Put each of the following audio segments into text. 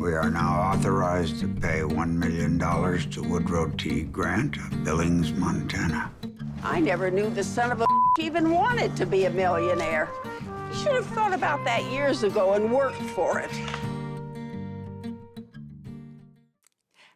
We are now authorized to pay $1 million to Woodrow T. Grant of Billings, Montana. I never knew the son of a even wanted to be a millionaire. You should have thought about that years ago and worked for it.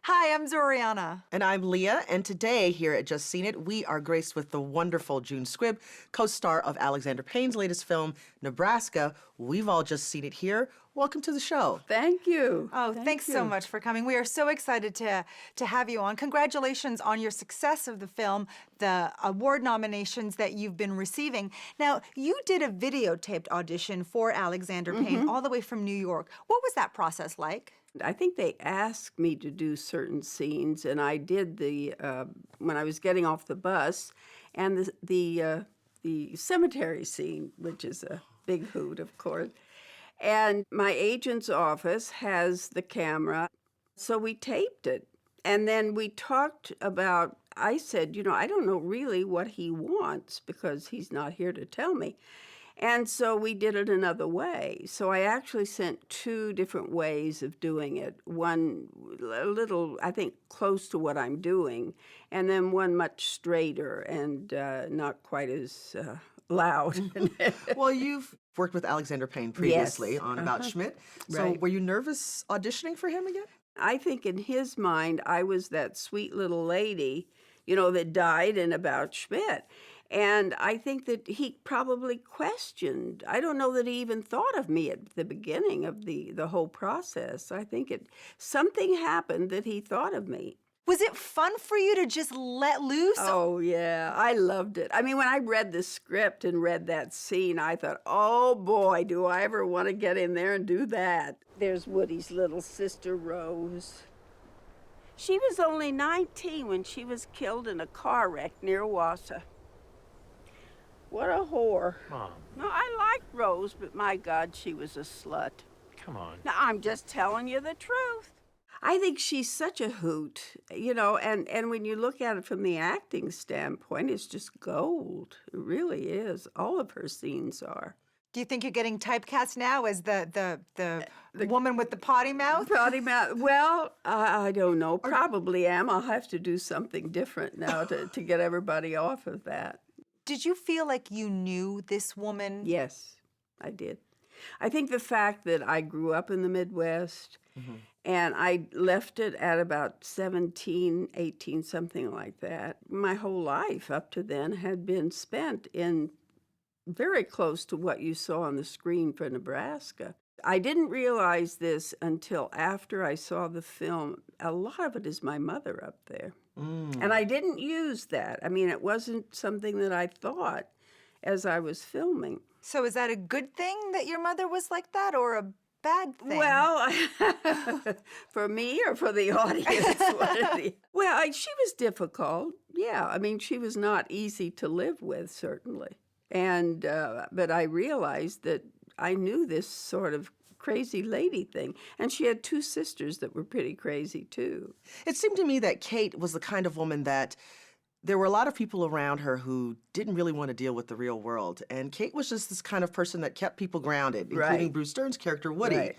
Hi, I'm Zorianna. And I'm Leah, and today here at Just Seen It, we are graced with the wonderful June Squibb, co-star of Alexander Payne's latest film, Nebraska. We've all just seen it here. Welcome to the show. Thank you. Oh, thanks so much for coming. We are so excited to have you on. Congratulations on your success of the film, the award nominations that you've been receiving. Now, you did a videotaped audition for Alexander Payne all the way from New York. What was that process like? I think they asked me to do certain scenes, and I did when I was getting off the bus, and the cemetery scene, which is a big hoot, of course. And my agent's office has the camera, so we taped it. And then we talked about, I said, I don't know really what he wants because he's not here to tell me. And so we did it another way. So I actually sent two different ways of doing it. One a little, I think, close to what I'm doing, and then one much straighter and not quite as loud. Well, you've worked with Alexander Payne previously on About Schmidt. So Right. were you nervous auditioning for him again? I think in his mind, I was that sweet little lady, that died in About Schmidt. And I think that he probably questioned. I don't know that he even thought of me at the beginning of the whole process. I think something happened that he thought of me. Was it fun for you to just let loose? Oh, yeah. I loved it. I mean, when I read the script and read that scene, I thought, oh, boy, do I ever want to get in there and do that. There's Woody's little sister, Rose. She was only 19 when she was killed in a car wreck near Wausau. What a whore. Mom, No, I liked Rose, but my God, she was a slut. come on. Now, I'm just telling you the truth. I think she's such a hoot, and when you look at it from the acting standpoint, it's just gold. It really is. All of her scenes are. Do you think you're getting typecast now as the woman with the potty mouth? Potty mouth. Well, I don't know. Probably am. I'll have to do something different now to get everybody off of that. Did you feel like you knew this woman? Yes, I did. I think the fact that I grew up in the Midwest and I left it at about 17, 18, something like that. My whole life up to then had been spent in very close to what you saw on the screen for Nebraska. I didn't realize this until after I saw the film. A lot of it is my mother up there. And I didn't use that. I mean, it wasn't something that I thought as I was filming. So is that a good thing that your mother was like that, or a bad thing? Well, for me or for the audience? Well, she was difficult. Yeah, I mean, she was not easy to live with, certainly. And but I realized that I knew this sort of crazy lady thing. And she had two sisters that were pretty crazy, too. It seemed to me that Kate was the kind of woman that there were a lot of people around her who didn't really want to deal with the real world. And Kate was just this kind of person that kept people grounded, including Right. Bruce Dern's character, Woody. Right.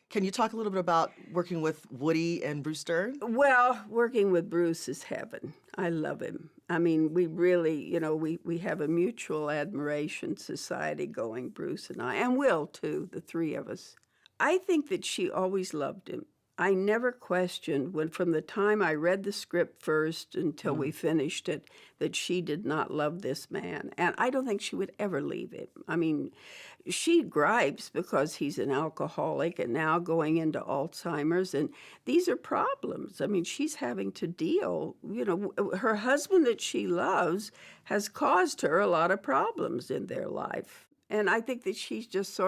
Can you talk a little bit about working with Woody and Bruce Dern? Well, working with Bruce is heaven. I love him. I mean, we really, we have a mutual admiration society going, Bruce and I, and Will, too, the three of us. I think that she always loved him. I never questioned from the time I read the script first until we finished it, that she did not love this man. And I don't think she would ever leave him. I mean, she gripes because he's an alcoholic and now going into Alzheimer's. And these are problems. I mean, she's having to deal, her husband that she loves has caused her a lot of problems in their life. And I think that she's just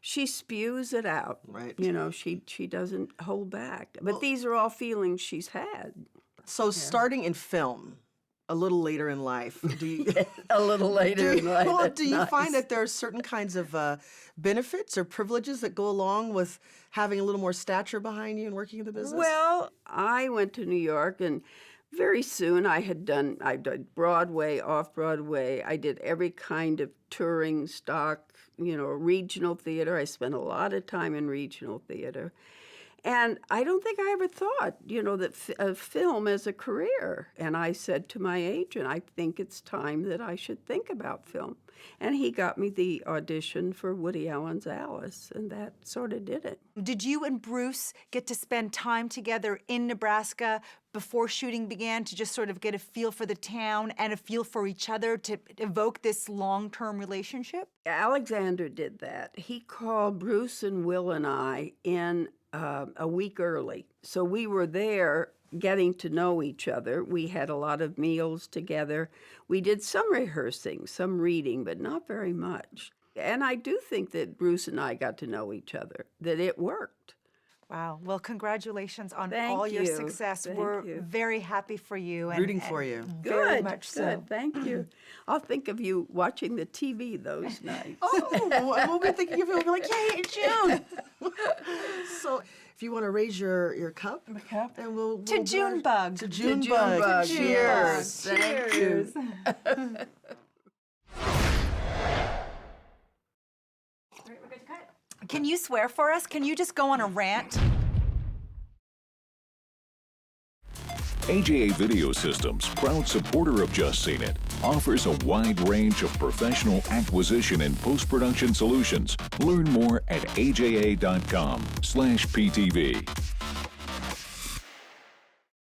she spews it out. Right. She doesn't hold back. But these are all feelings she's had. So starting in film, a little later in life, do you... A little later in life. Well, that's do you nice. find that there are certain kinds of benefits or privileges that go along with having a little more stature behind you and working in the business? Well, I went to New York, and very soon I did Broadway, off-Broadway. I did every kind of touring stock, regional theater. I spent a lot of time in regional theater. And I don't think I ever thought, that film as a career. And I said to my agent, I think it's time that I should think about film. And he got me the audition for Woody Allen's Alice, and that sort of did it. Did you and Bruce get to spend time together in Nebraska before shooting began to just sort of get a feel for the town and a feel for each other to evoke this long-term relationship? Alexander did that. He called Bruce and Will and I in a week early. So we were there getting to know each other. We had a lot of meals together. We did some rehearsing, some reading, but not very much. And I do think that Bruce and I got to know each other, that it worked. Wow. Well, congratulations on Thank all your you. success. Thank We're you. very happy for you. Rooting for you. Very Good, much good. so. Thank you. I'll think of you watching the TV those nights. Oh, and we'll be thinking of you. We'll be like, yay, June. So if you want to raise your cup, and we'll To Junebug. To Junebug. Junebug, Cheers. yes. Thank you. Can you swear for us? Can you just go on a rant? AJA Video Systems, proud supporter of Just Seen It, offers a wide range of professional acquisition and post-production solutions. Learn more at aja.com/PTV.